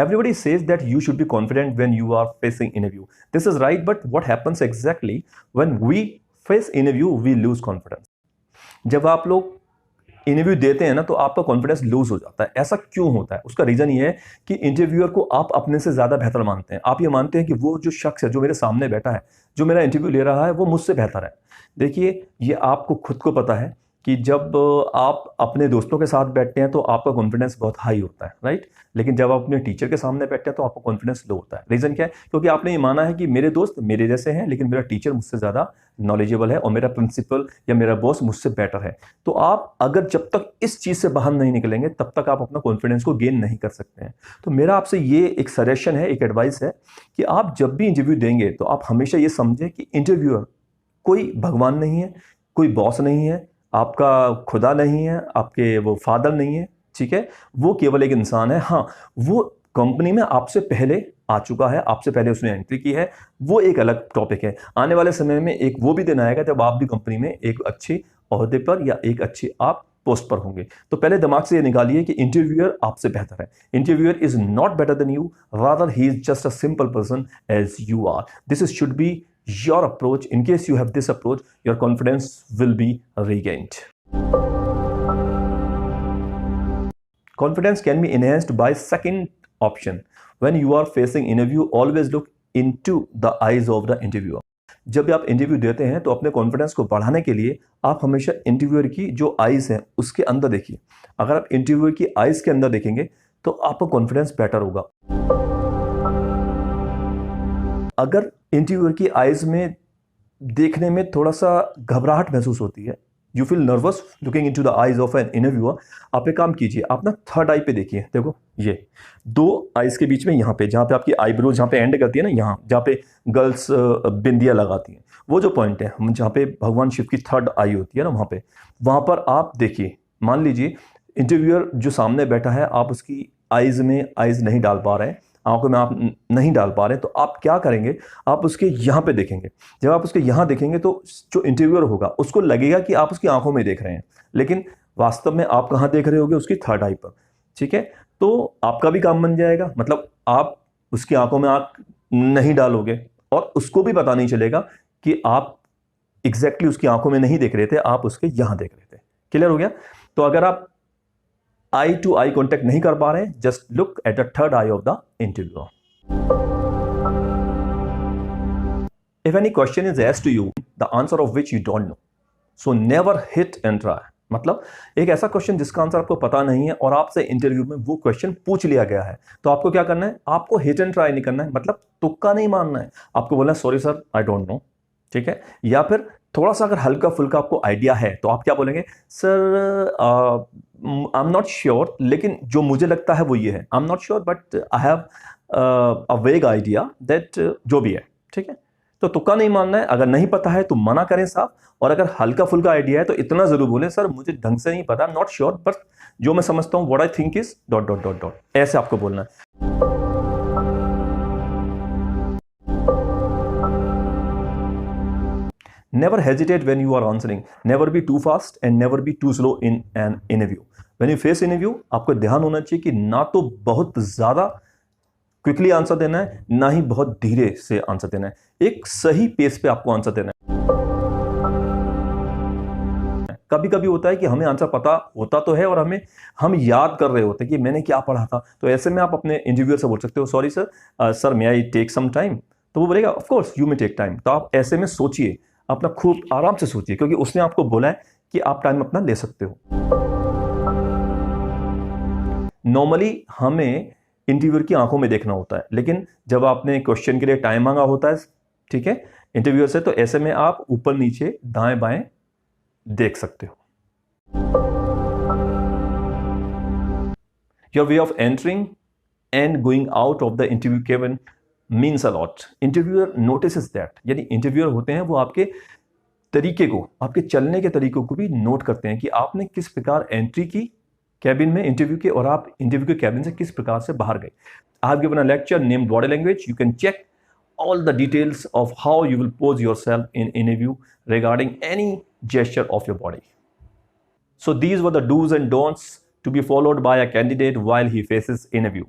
Everybody says that you should be confident when you are facing interview. This is right, but what happens exactly when we face interview, we lose confidence. जब आप लोग interview देते हैं ना तो आपका confidence lose हो जाता है। ऐसा क्यों होता है? उसका रीजन ये है कि इंटरव्यूअर को आप अपने से ज्यादा बेहतर मानते हैं। आप ये मानते हैं कि वो जो शख्स है जो मेरे सामने बैठा है, जो मेरा इंटरव्यू ले रहा है, वो मुझसे बेहतर है। देखिए, ये आपको खुद को पता है कि जब आप अपने दोस्तों के साथ बैठते हैं तो आपका कॉन्फिडेंस बहुत हाई होता है, राइट। लेकिन जब आप अपने टीचर के सामने बैठते हैं तो आपका कॉन्फिडेंस लो होता है। रीज़न क्या है? क्योंकि आपने ये माना है कि मेरे दोस्त मेरे जैसे हैं, लेकिन मेरा टीचर मुझसे ज़्यादा नॉलेजेबल है और मेरा प्रिंसिपल या मेरा बॉस मुझसे बेटर है। तो आप अगर जब तक इस चीज़ से बाहर नहीं निकलेंगे तब तक आप अपना कॉन्फिडेंस को गेन नहीं कर सकते हैं। तो मेरा आपसे ये एक सजेशन है, एक एडवाइस है कि आप जब भी इंटरव्यू देंगे तो आप हमेशा ये समझें कि इंटरव्यूअर कोई भगवान नहीं है, कोई बॉस नहीं है, आपका खुदा नहीं है, आपके वो फादर नहीं है, ठीक है। वो केवल एक इंसान है। हाँ, वो कंपनी में आपसे पहले आ चुका है, आपसे पहले उसने एंट्री की है, वो एक अलग टॉपिक है। आने वाले समय में एक वो भी दिन आएगा जब आप भी कंपनी में एक अच्छे ओहदे पर या एक अच्छे आप पोस्ट पर होंगे। तो पहले दिमाग से ये निकालिए कि इंटरव्यूअर आपसे बेहतर है। Interviewer is not better than you, rather he is just a simple person as you are. This is should be your approach. In case you have this approach, your confidence will be regained. Confidence can be enhanced by second option. When you are facing interview, always look into the eyes of the interviewer. जब भी आप interview देते हैं तो अपने confidence को बढ़ाने के लिए आप हमेशा इंटरव्यूअर की जो आईज हैं उसके अंदर देखिए। अगर आप इंटरव्यूअर की आईज के अंदर देखेंगे तो आपका कॉन्फिडेंस बेटर होगा। अगर इंटरव्यूअर की आईज में देखने में थोड़ा सा घबराहट महसूस होती है, you feel nervous looking into the eyes of an interviewer, आप एक काम कीजिए, आप ना थर्ड आई पे देखिए। देखो, ये दो आईज के बीच में यहाँ पे जहाँ पे आपकी आईब्रो जहाँ पे एंड करती है ना, यहाँ जहाँ पे गर्ल्स बिंदिया लगाती हैं, वो जो पॉइंट है जहाँ पे भगवान शिव की थर्ड आई होती है ना, वहाँ पर आप देखिए। मान लीजिए इंटरव्यूअर जो सामने बैठा है, आप उसकी आईज में आईज नहीं डाल पा रहे हैं, आंखों में आप नहीं डाल पा रहे, तो आप क्या करेंगे, आप उसके यहाँ पे देखेंगे। जब आप उसके यहाँ देखेंगे तो जो इंटरव्यूअर होगा उसको लगेगा कि आप उसकी आंखों में देख रहे हैं, लेकिन वास्तव में आप कहाँ देख रहे होगे? उसकी थर्ड आई पर, ठीक है। तो आपका भी काम बन जाएगा, मतलब आप उसकी आंखों में आंख नहीं डालोगे और उसको भी पता नहीं चलेगा कि आप एग्जैक्टली उसकी आंखों में नहीं देख रहे थे, आप उसके यहाँ देख रहे थे। क्लियर हो गया? तो अगर आप आई टू आई कॉन्टेक्ट नहीं कर पा रहे हैं, just look at the third I of the interviewer. If any question is asked to you, the answer of which you don't know, so never hit and try. मतलब एक ऐसा question जिसका answer आपको पता नहीं है और आपसे इंटरव्यू में वो क्वेश्चन पूछ लिया गया है, तो आपको क्या करना है? आपको हिट एंड ट्राई नहीं करना है, मतलब तुक्का नहीं मारना है। आपको बोलना है sorry sir, I don't know, ठीक है। या फिर थोड़ा सा अगर हल्का फुल्का आपको आइडिया है तो आप क्या बोलेंगे? Sir I am not sure, लेकिन जो मुझे लगता है वो ये है, I am not sure but I have a वेग आइडिया दैट, जो भी है, ठीक है। तो तुक्का नहीं मानना है। अगर नहीं पता है तो मना करें साफ, और अगर हल्का फुल्का आइडिया है तो इतना जरूर बोले, सर मुझे ढंग से नहीं पता, नॉट श्योर, बट जो मैं समझता हूं, what I think is dot dot dot dot, ऐसे आपको बोलना है। Never hesitate when you are answering. Never be too fast and never be too slow in an interview. When you face interview, आपको ध्यान होना चाहिए कि ना तो बहुत ज़्यादा क्विकली आंसर देना है, ना ही बहुत धीरे से आंसर देना है। एक सही पेस पे आपको आंसर देना है। कभी कभी होता है कि हमें आंसर पता होता तो है और हम याद कर रहे होते हैं कि मैंने क्या पढ़ा था, तो ऐसे में आप अपने इंटरव्यूअर से बोल सकते हो, sorry sir may I take some time. तो वो बोलेगा of course you may take time. तो आप ऐसे में सोचिए, अपना खूब आराम से सोचिए, क्योंकि उसने आपको बोला है कि आप टाइम अपना ले सकते हो। नॉर्मली हमें इंटरव्यूअर की आंखों में देखना होता है, लेकिन जब आपने क्वेश्चन के लिए टाइम मांगा होता है, ठीक है, इंटरव्यूअर से, तो ऐसे में आप ऊपर नीचे दाएं बाएं देख सकते हो। Your way of entering and going out of the interview cabin means a lot. Interviewer notices that, यानी इंटरव्यूअर होते हैं वो आपके तरीके को, आपके चलने के तरीकों को भी नोट करते हैं कि आपने किस प्रकार एंट्री की कैबिन में इंटरव्यू के, और आप इंटरव्यू के कैबिन से किस प्रकार से बाहर गए। I have given a lecture named body language. You can check all the details of how you will pose yourself in interview regarding any gesture of your body. So these were the do's and don'ts to be followed by a candidate while he faces interview.